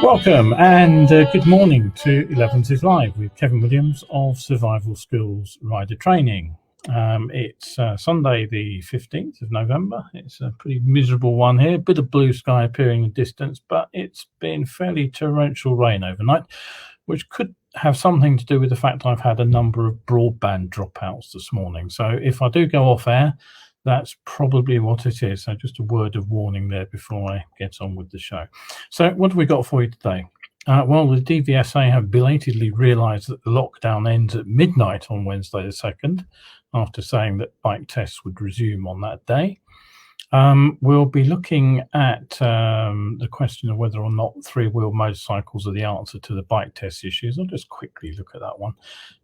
Welcome and good morning to Elevenses Live with Kevin Williams of Survival Skills Rider Training. It's Sunday the 15th of November. It's a pretty miserable one here, a bit of blue sky appearing in the distance, but it's been fairly torrential rain overnight, which could have something to do with the fact I've had a number of broadband dropouts this morning. So if I do go off air, that's probably what it is. So just a word of warning there before I get on with the show. So what have we got for you today? Well, the DVSA have belatedly realised that the lockdown ends at midnight on Wednesday the 2nd, after saying that bike tests would resume on that day. We'll be looking at the question of whether or not three-wheel motorcycles are the answer to the bike test issues. I'll just quickly look at that one.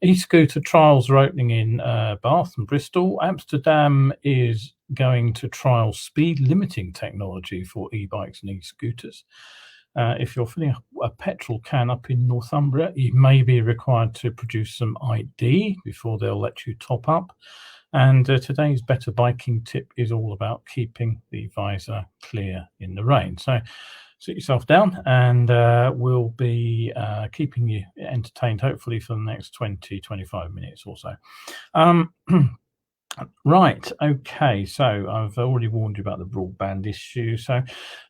E-scooter trials are opening in Bath and Bristol. Amsterdam is going to trial speed limiting technology for e-bikes and e-scooters. If you're filling a petrol can up in Northumbria, you may be required to produce some ID before they'll let you top up. And today's better biking tip is all about keeping the visor clear in the rain. So sit yourself down and we'll be keeping you entertained, hopefully for the next 20-25 minutes or so. Right, okay, so I've already warned you about the broadband issue. So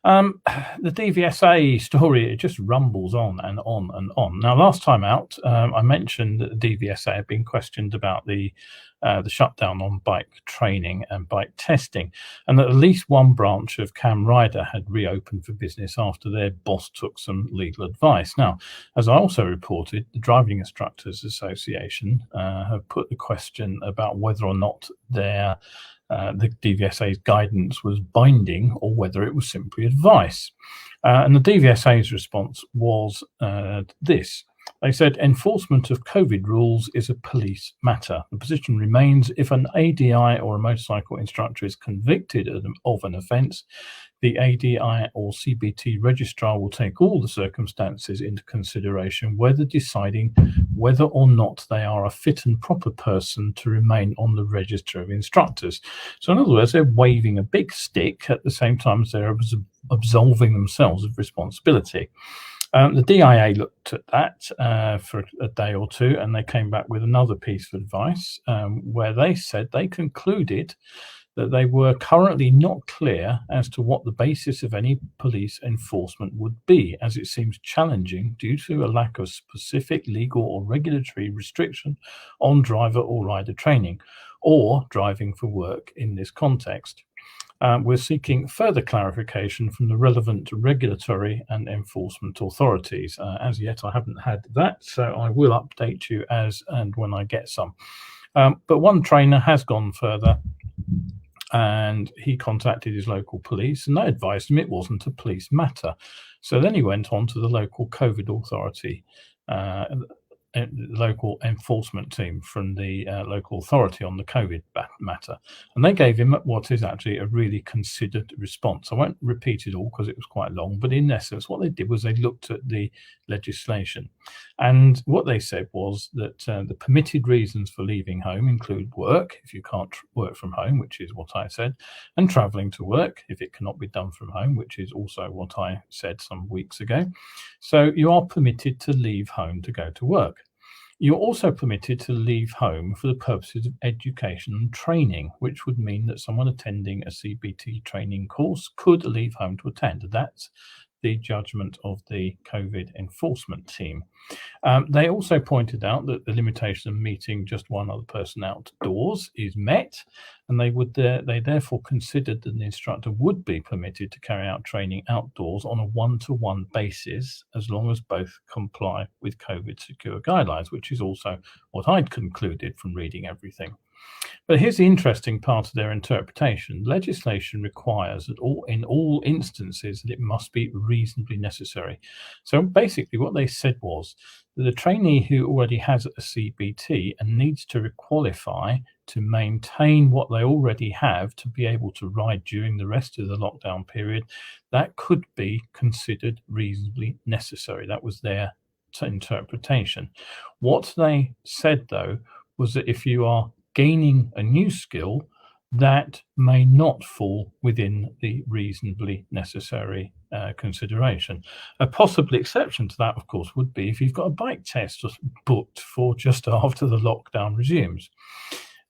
the DVSA story, it just rumbles on and on and on. Now, last time out, I mentioned that the DVSA had been questioned about the shutdown on bike training and bike testing, and that at least one branch of Cam Rider had reopened for business after their boss took some legal advice. Now, as I also reported, the Driving Instructors Association have put the question about whether or not the DVSA's guidance was binding or whether it was simply advice. And the DVSA's response was this. They said enforcement of COVID rules is a police matter. The position remains if an ADI or a motorcycle instructor is convicted of an offence, the ADI or CBT registrar will take all the circumstances into consideration, whether deciding whether or not they are a fit and proper person to remain on the register of instructors. So in other words, they're waving a big stick at the same time as they're absolving themselves of responsibility. The DIA looked at that for a day or two, and they came back with another piece of advice where they said they concluded that they were currently not clear as to what the basis of any police enforcement would be, as it seems challenging due to a lack of specific legal or regulatory restriction on driver or rider training or driving for work in this context. We're seeking further clarification from the relevant regulatory and enforcement authorities. As yet, I haven't had that, so I will update you as and when I get some. But one trainer has gone further, and he contacted his local police, and they advised him it wasn't a police matter. So then he went on to the local COVID authority, local enforcement team from the local authority on the COVID matter, and they gave him what is actually a really considered response. I won't repeat it all because it was quite long, but in essence what they did was they looked at the legislation, and what they said was that the permitted reasons for leaving home include work, if you can't work from home, which is what I said, and travelling to work if it cannot be done from home, which is also what I said some weeks ago. So you are permitted to leave home to go to work. You're also permitted to leave home for the purposes of education and training, which would mean that someone attending a CBT training course could leave home to attend. That's the judgment of the COVID enforcement team. They also pointed out that the limitation of meeting just one other person outdoors is met, and they therefore considered that the instructor would be permitted to carry out training outdoors on a one-to-one basis as long as both comply with COVID secure guidelines, which is also what I'd concluded from reading everything. But here's the interesting part of their interpretation. Legislation requires that in all instances that it must be reasonably necessary. So basically what they said was that a trainee who already has a CBT and needs to requalify to maintain what they already have to be able to ride during the rest of the lockdown period, that could be considered reasonably necessary. That was their interpretation. What they said, though, was that if you are gaining a new skill, that may not fall within the reasonably necessary consideration. A possible exception to that, of course, would be if you've got a bike test booked for just after the lockdown resumes.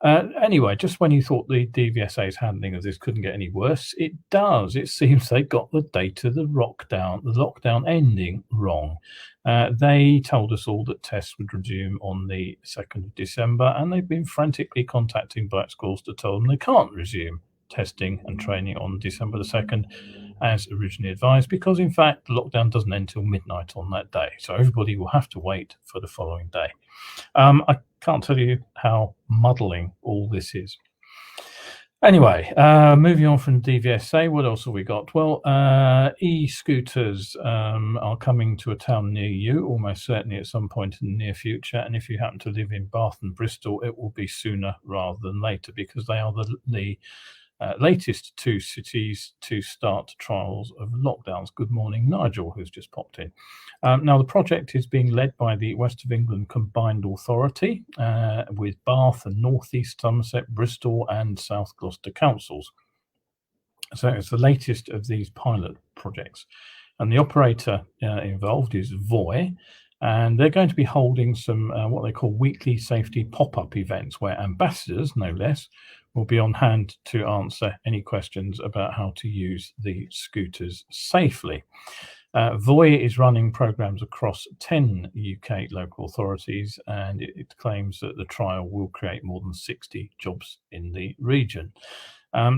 Anyway, just when you thought the DVSA's handling of this couldn't get any worse, it does. It seems they got the date of the lockdown ending wrong. They told us all that tests would resume on the 2nd of December, and they've been frantically contacting bike schools to tell them they can't resume testing and training on December the 2nd as originally advised, because in fact the lockdown doesn't end till midnight on that day, so everybody will have to wait for the following day. I can't tell you how muddling all this is. Anyway, moving on from DVSA, what else have we got? Well, e-scooters are coming to a town near you, almost certainly at some point in the near future. And if you happen to live in Bath and Bristol, it will be sooner rather than later, because they are the latest two cities to start trials of lockdowns. Good morning, Nigel, who's just popped in. Now, the project is being led by the West of England Combined Authority with Bath and North East Somerset, Bristol and South Gloucester councils. So it's the latest of these pilot projects. And the operator involved is Voi. And they're going to be holding some what they call weekly safety pop-up events where ambassadors, no less, will be on hand to answer any questions about how to use the scooters safely. Voi is running programs across 10 UK local authorities, and it claims that the trial will create more than 60 jobs in the region.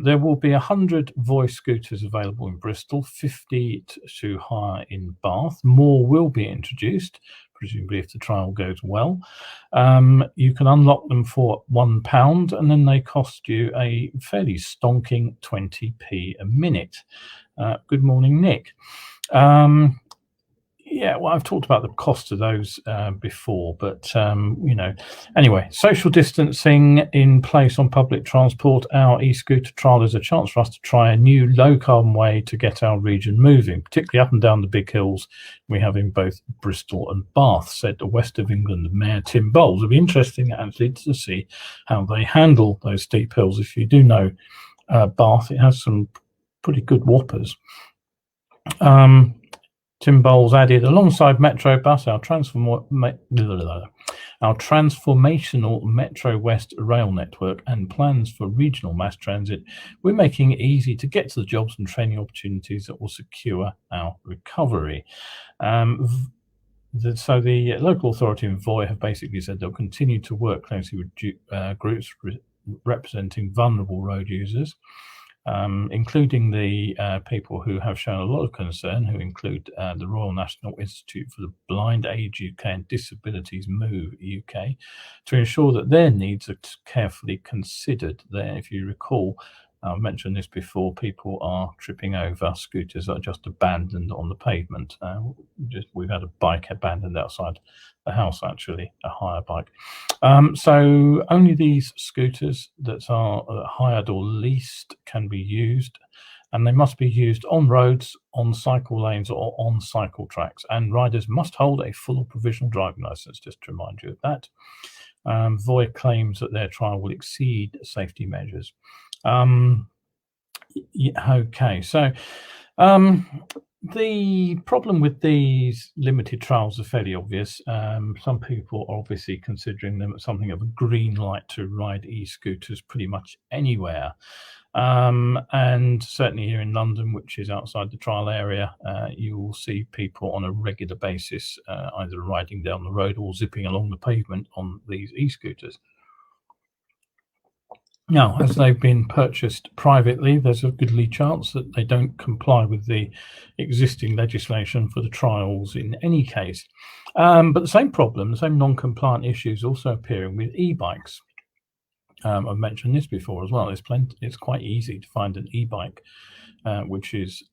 There will be 100 Voi scooters available in Bristol, 50 to hire in Bath. More will be introduced, presumably if the trial goes well. You can unlock them for £1, and then they cost you a fairly stonking 20p a minute. Good morning, Nick. Yeah, well, I've talked about the cost of those before, but anyway, social distancing in place on public transport. Our e-scooter trial is a chance for us to try a new low-carbon way to get our region moving, particularly up and down the big hills we have in both Bristol and Bath, said the West of England Mayor Tim Bowles. It'll be interesting, actually, to see how they handle those steep hills. If you do know Bath, it has some pretty good whoppers. Tim Bowles added, alongside Metro Bus, our transformational Metro West rail network and plans for regional mass transit, we're making it easy to get to the jobs and training opportunities that will secure our recovery. So the local authority in Voi have basically said they'll continue to work closely with groups representing vulnerable road users, including the people who have shown a lot of concern, who include the Royal National Institute for the Blind, Age UK and Disabilities Move UK, to ensure that their needs are carefully considered. There, if you recall, I've mentioned this before, people are tripping over scooters that are just abandoned on the pavement. We've had a bike abandoned outside the house, actually, a hire bike. So only these scooters that are hired or leased can be used, and they must be used on roads, on cycle lanes or on cycle tracks, and riders must hold a full or provisional driving licence, just to remind you of that. Voi claims that their trial will exceed safety measures. Okay, so the problem with these limited trials are fairly obvious. Some people are obviously considering them as something of a green light to ride e-scooters pretty much anywhere. And certainly here in London, which is outside the trial area, you will see people on a regular basis either riding down the road or zipping along the pavement on these e-scooters. Now, as they've been purchased privately, there's a goodly chance that they don't comply with the existing legislation for the trials in any case. But the same problem, the same non-compliant issues also appearing with e-bikes. I've mentioned this before as well. It's quite easy to find an e-bike which is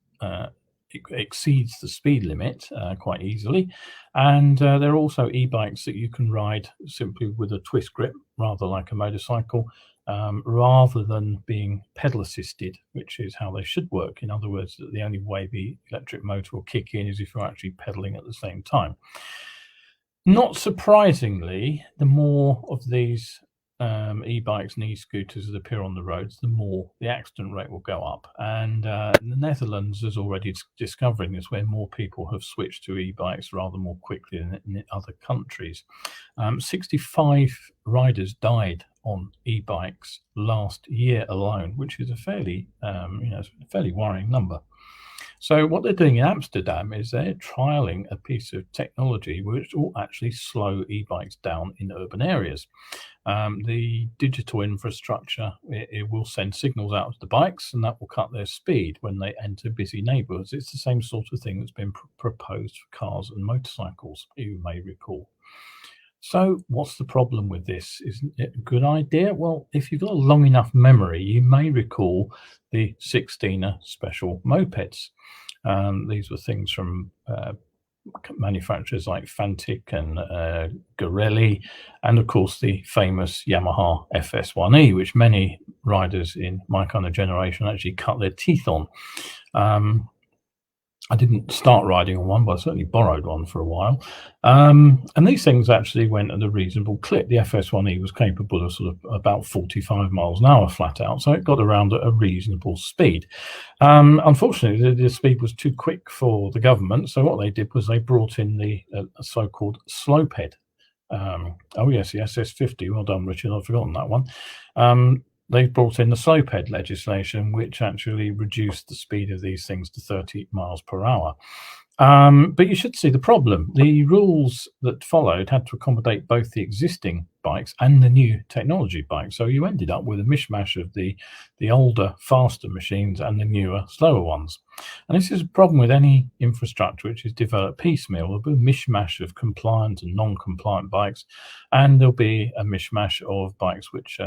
exceeds the speed limit quite easily, and there are also e-bikes that you can ride simply with a twist grip, rather like a motorcycle, rather than being pedal assisted, which is how they should work. In other words, the only way the electric motor will kick in is if you're actually pedaling at the same time. Not surprisingly, the more of these e-bikes and e-scooters that appear on the roads, the more the accident rate will go up. And the Netherlands is already discovering this, where more people have switched to e-bikes rather more quickly than in other countries. 65 riders died on e-bikes last year alone, which is a fairly worrying number. So what they're doing in Amsterdam is they're trialing a piece of technology which will actually slow e-bikes down in urban areas. The digital infrastructure, it will send signals out to the bikes, and that will cut their speed when they enter busy neighbourhoods. It's the same sort of thing that's been proposed for cars and motorcycles, you may recall. So what's the problem with this? Isn't it a good idea? Well, if you've got a long enough memory, you may recall the 16er special mopeds. These were things from manufacturers like Fantic and Gorelli, and of course the famous Yamaha FS1E, which many riders in my kind of generation actually cut their teeth on. I didn't start riding on one, but I certainly borrowed one for a while. And these things actually went at a reasonable clip. The FS1E was capable of sort of about 45 miles an hour flat out, so it got around at a reasonable speed. Unfortunately, the speed was too quick for the government, so what they did was they brought in the so-called sloped. Oh yes, the SS50. Well done, Richard. I've forgotten that one. They brought in the sloped legislation, which actually reduced the speed of these things to 30 miles per hour. But you should see the problem. The rules that followed had to accommodate both the existing bikes and the new technology bikes. So you ended up with a mishmash of the older, faster machines and the newer, slower ones. And this is a problem with any infrastructure which is developed piecemeal. There'll be a mishmash of compliant and non-compliant bikes, and there'll be a mishmash of bikes which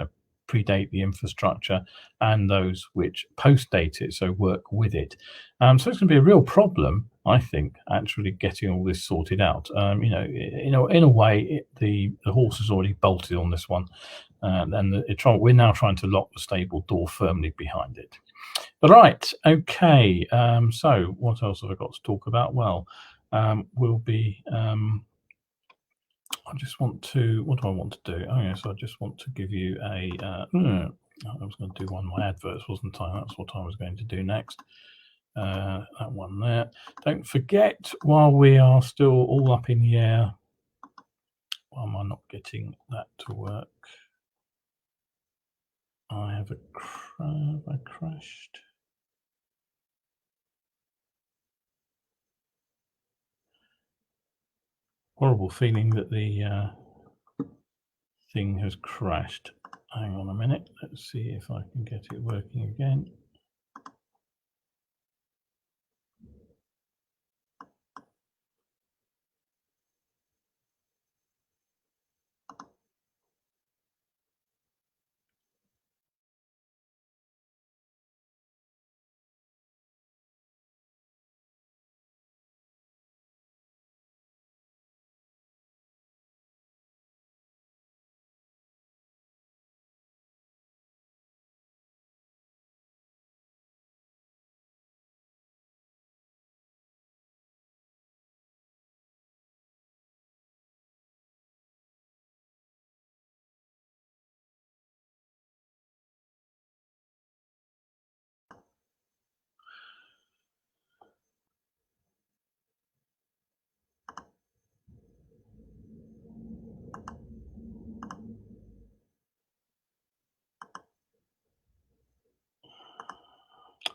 predate the infrastructure and those which post-date it, so work with it. So it's going to be a real problem, I think, actually getting all this sorted out. In a way, the horse has already bolted on this one, and we're now trying to lock the stable door firmly behind it. But right, okay. So what else have I got to talk about? Well, we'll be. I just want to, what do I want to do? Oh yes, I just want to give you a, I was going to do one of my adverts, wasn't I? That's what I was going to do next. That one there. Don't forget, while we are still all up in the air, why am I not getting that to work? I have I crashed. Horrible feeling that the thing has crashed. Hang on a minute. Let's see if I can get it working again.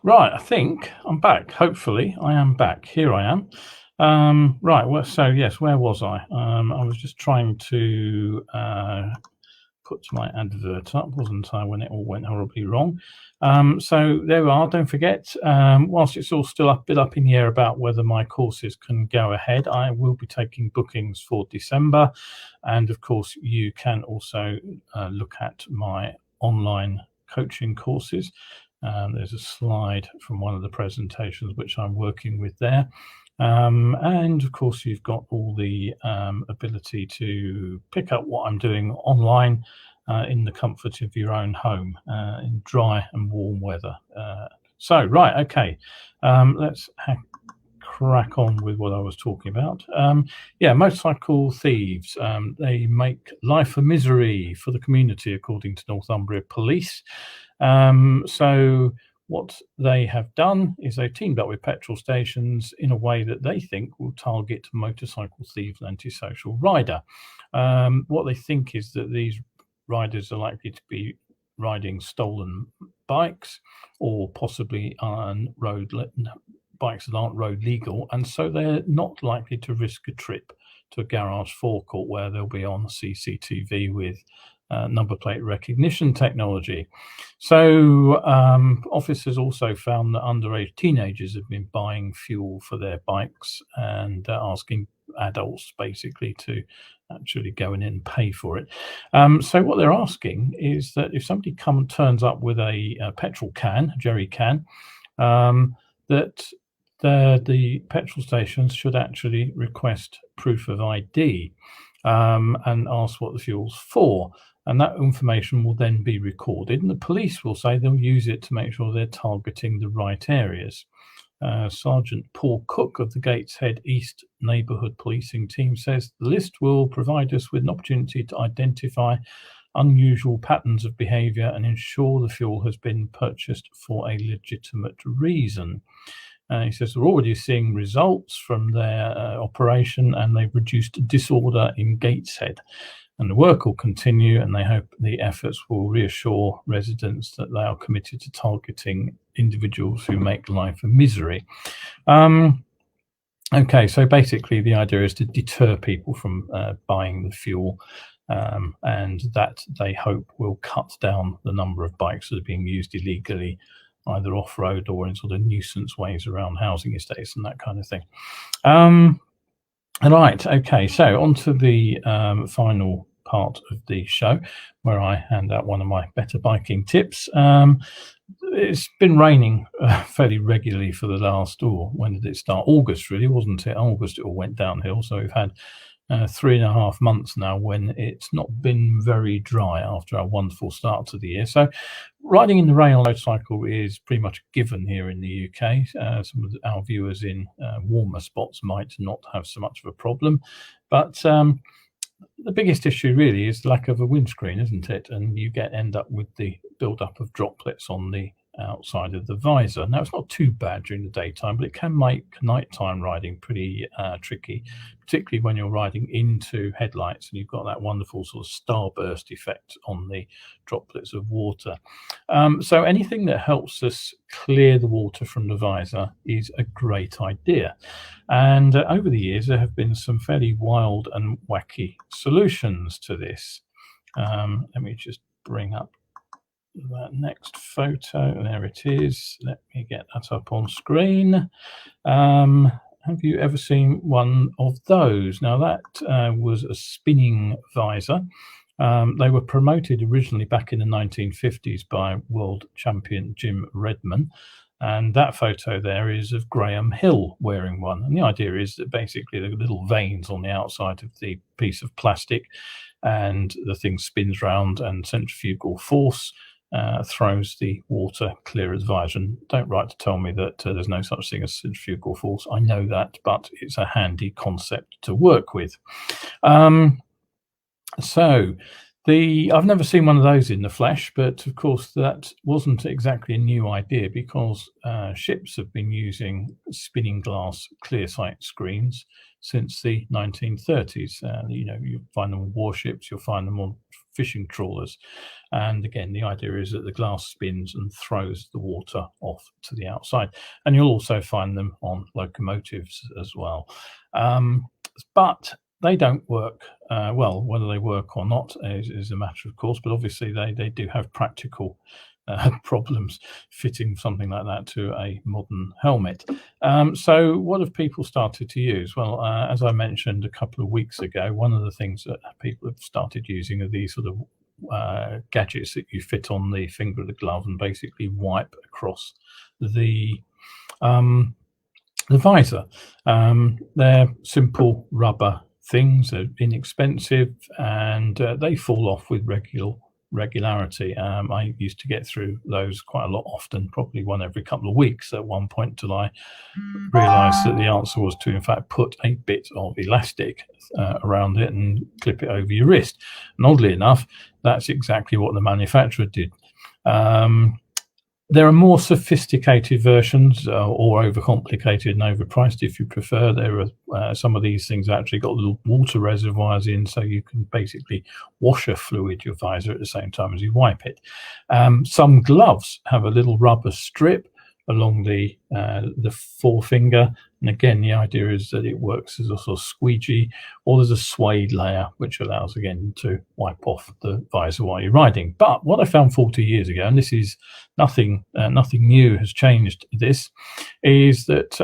Right, I think I'm back. Hopefully, I am back. Here I am. Right, well, so yes, where was I? I was just trying to put my advert up, wasn't I, when it all went horribly wrong. So there we are. Don't forget, whilst it's all still a bit up in the air about whether my courses can go ahead, I will be taking bookings for December. And of course, you can also look at my online coaching courses. There's a slide from one of the presentations which I'm working with there. And of course, you've got all the ability to pick up what I'm doing online in the comfort of your own home in dry and warm weather. Right, okay, let's crack on with what I was talking about. Motorcycle thieves. They make life a misery for the community, according to Northumbria Police. So what they have done is they've teamed up with petrol stations in a way that they think will target motorcycle thieves and antisocial rider. What they think is that these riders are likely to be riding stolen bikes or possibly on bikes that aren't road legal, and so they're not likely to risk a trip to a garage forecourt where they'll be on CCTV with number plate recognition technology. So officers also found that underage teenagers have been buying fuel for their bikes and asking adults basically to actually go in and pay for it. So what they're asking is that if somebody turns up with a petrol can, jerry can, that the petrol stations should actually request proof of ID and ask what the fuel's for. And that information will then be recorded, and the police will say they'll use it to make sure they're targeting the right areas. Sergeant Paul Cook of the Gateshead East Neighbourhood Policing Team says the list will provide us with an opportunity to identify unusual patterns of behaviour and ensure the fuel has been purchased for a legitimate reason. He says they're already seeing results from their operation, and they've reduced disorder in Gateshead. And the work will continue, and they hope the efforts will reassure residents that they are committed to targeting individuals who make life a misery. Okay, so basically the idea is to deter people from buying the fuel, and that they hope will cut down the number of bikes that are being used illegally, either off-road or in sort of nuisance ways around housing estates and that kind of thing. Right, okay, so on to the final part of the show where I hand out one of my better biking tips. It's been raining fairly regularly for the last, when did it start? August, really, wasn't it? August it all went downhill, so we've had 3.5 months now when it's not been very dry after our wonderful start to the year. So riding in the rain on a motorcycle is pretty much a given here in the UK. Some of our viewers in warmer spots might not have so much of a problem, but the biggest issue really is the lack of a windscreen, isn't it? And you end up with the build-up of droplets on the outside of the visor. Now, it's not too bad during the daytime, but it can make nighttime riding pretty tricky, particularly when you're riding into headlights and you've got that wonderful sort of starburst effect on the droplets of water. So anything that helps us clear the water from the visor is a great idea. And over the years, there have been some fairly wild and wacky solutions to this. Let me just bring up that next photo. There it is. Let me get that up on screen. Have you ever seen one of those? Now, that was a spinning visor. They were promoted originally back in the 1950s by world champion Jim Redman. And that photo there is of Graham Hill wearing one. And the idea is that basically there are little veins on the outside of the piece of plastic, and the thing spins round, and centrifugal force throws the water clear of the visor. And don't write to tell me that there's no such thing as centrifugal force. I know that, but it's a handy concept to work with. I've never seen one of those in the flesh, but of course that wasn't exactly a new idea, because ships have been using spinning glass clear sight screens since the 1930s. You find them on warships, you'll find them on fishing trawlers. And again, the idea is that the glass spins and throws the water off to the outside. And you'll also find them on locomotives as well. But they don't work well. Whether they work or not is a matter of course, but obviously they do have practical problems fitting something like that to a modern helmet. So what have people started to use? Well, as I mentioned a couple of weeks ago, one of the things that people have started using are these sort of gadgets that you fit on the finger of the glove and basically wipe across the visor. They're simple rubber things, they're inexpensive, and they fall off with regularity. I used to get through those quite a lot often, probably one every couple of weeks at one point, till I realized that the answer was to in fact put a bit of elastic around it and clip it over your wrist. And oddly enough, that's exactly what the manufacturer did. There are more sophisticated versions, or overcomplicated and overpriced if you prefer. There are some of these things actually got little water reservoirs in, so you can basically washer fluid your visor at the same time as you wipe it. Some gloves have a little rubber strip along the forefinger, and again the idea is that it works as a sort of squeegee, or there's a suede layer which allows again to wipe off the visor while you're riding. But what I found 40 years ago, and this is nothing new has changed this, is that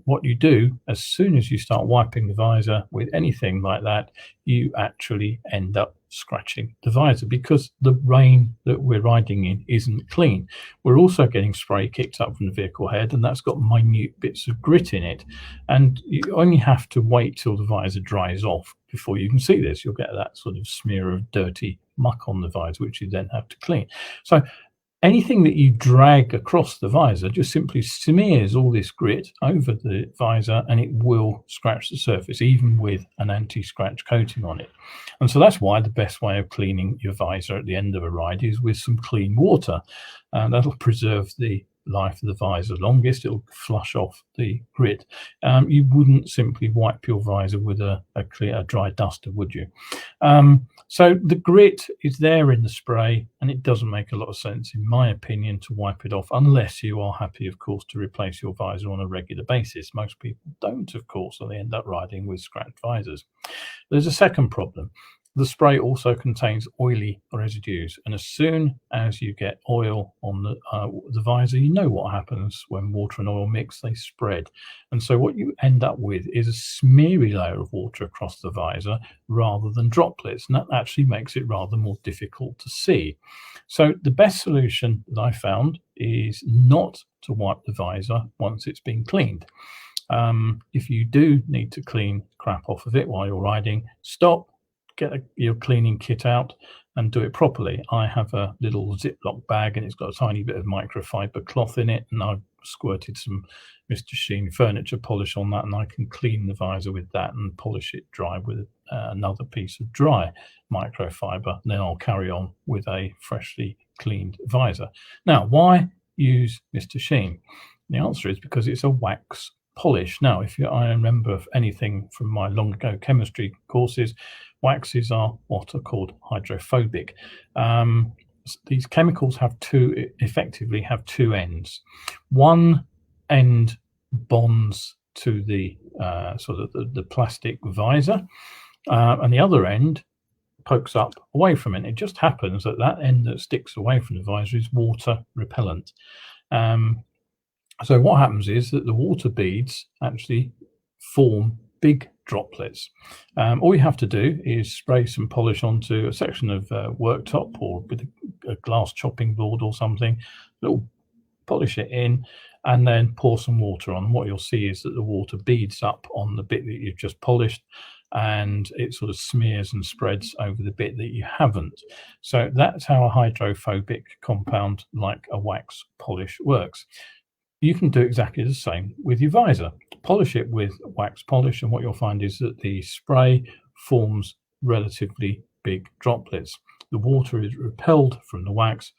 what you do as soon as you start wiping the visor with anything like that, you actually end up scratching the visor, because the rain that we're riding in isn't clean. We're also getting spray kicked up from the vehicle head, and that's got minute bits of grit in it, and you only have to wait till the visor dries off before you can see this. You'll get that sort of smear of dirty muck on the visor, which you then have to clean. So anything that you drag across the visor just simply smears all this grit over the visor, and it will scratch the surface, even with an anti-scratch coating on it. And so that's why the best way of cleaning your visor at the end of a ride is with some clean water. That'll preserve the life of the visor longest. It'll flush off the grit. You wouldn't simply wipe your visor with a dry duster, would you? So the grit is there in the spray, and it doesn't make a lot of sense, in my opinion, to wipe it off, unless you are happy, of course, to replace your visor on a regular basis. Most people don't, of course, so they end up riding with scratched visors. There's a second problem. The spray also contains oily residues, and as soon as you get oil on the visor, you know what happens when water and oil mix, they spread. And so what you end up with is a smeary layer of water across the visor rather than droplets, and that actually makes it rather more difficult to see. So the best solution that I found is not to wipe the visor once it's been cleaned. If you do need to clean crap off of it while you're riding, stop, get your cleaning kit out and do it properly. I have a little Ziploc bag, and it's got a tiny bit of microfiber cloth in it, and I've squirted some Mr Sheen furniture polish on that, and I can clean the visor with that and polish it dry with another piece of dry microfiber. Then I'll carry on with a freshly cleaned visor. Now, why use Mr Sheen? The answer is because it's a wax polish. Now, I remember anything from my long ago chemistry courses, waxes are what are called hydrophobic. These chemicals effectively have two ends. One end bonds to the sort of the plastic visor, and the other end pokes up away from it. It just happens that that end that sticks away from the visor is water repellent. So what happens is that the water beads actually form big droplets. All you have to do is spray some polish onto a section of worktop, or with a glass chopping board or something, polish it in, and then pour some water on. What you'll see is that the water beads up on the bit that you've just polished, and it sort of smears and spreads over the bit that you haven't. So that's how a hydrophobic compound like a wax polish works. You can do exactly the same with your visor. Polish it with wax polish, and what you'll find is that the spray forms relatively big droplets. The water is repelled from the wax,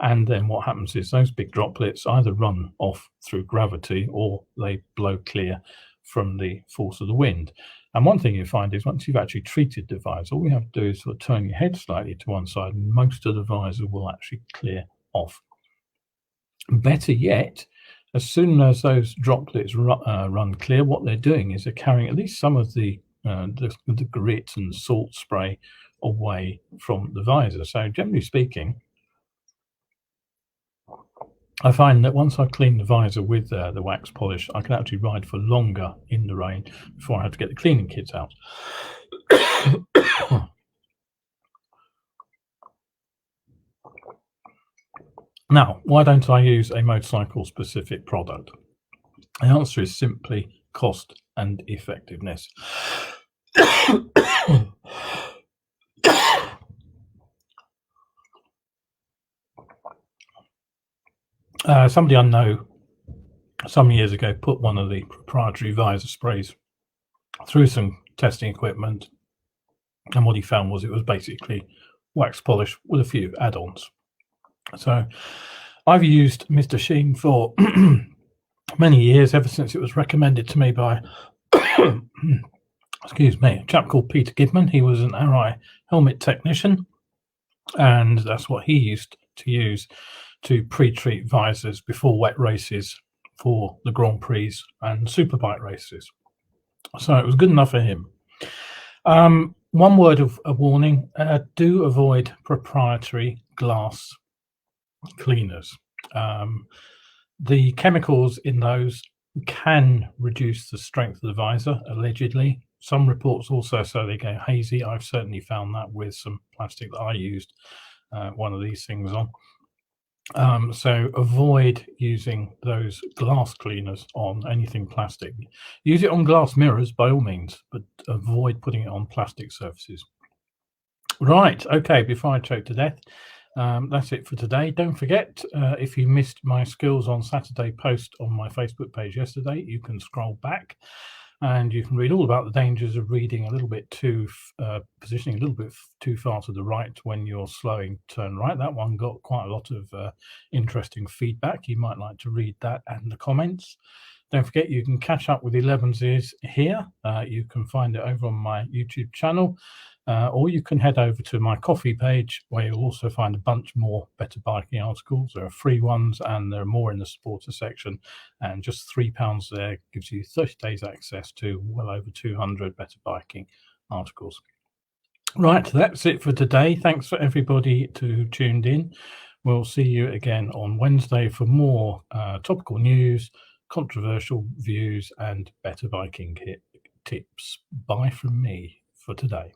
and then what happens is those big droplets either run off through gravity or they blow clear from the force of the wind. And one thing you find is once you've actually treated the visor, all you have to do is sort of turn your head slightly to one side, and most of the visor will actually clear off. Better yet, as soon as those droplets run clear, what they're doing is they're carrying at least some of the grit and salt spray away from the visor. So generally speaking, I find that once I clean the visor with the wax polish, I can actually ride for longer in the rain before I have to get the cleaning kits out. Now, why don't I use a motorcycle specific product? The answer is simply cost and effectiveness. Somebody I know some years ago put one of the proprietary Visor sprays through some testing equipment, and what he found was it was basically wax polish with a few add-ons. So I've used Mr Sheen for many years, ever since it was recommended to me by excuse me, a chap called Peter Gidman. He was an RI helmet technician, and that's what he used to use to pre-treat visors before wet races for the Grand Prix and superbike races. So it was good enough for him. One word of a warning: do avoid proprietary glass cleaners. The chemicals in those can reduce the strength of the visor, allegedly. Some reports also say they go hazy. I've certainly found that with some plastic that I used one of these things on. So avoid using those glass cleaners on anything plastic. Use it on glass mirrors by all means, but avoid putting it on plastic surfaces. Right, okay, before I choke to death, that's it for today. Don't forget, if you missed my skills on Saturday post on my Facebook page yesterday, you can scroll back and you can read all about the dangers of reading a little bit too, positioning a little bit too far to the right when you're slowing turn right. That one got quite a lot of interesting feedback. You might like to read that and the comments. Don't forget, you can catch up with Elevenses here. You can find it over on my YouTube channel, or you can head over to my coffee page, where you'll also find a bunch more better biking articles. There are free ones and there are more in the supporter section, and just £3 there gives you 30 days access to well over 200 better biking articles. Right, that's it for today. Thanks for everybody who tuned in. We'll see you again on Wednesday for more topical news, controversial views, and better biking tips. Bye from me for today.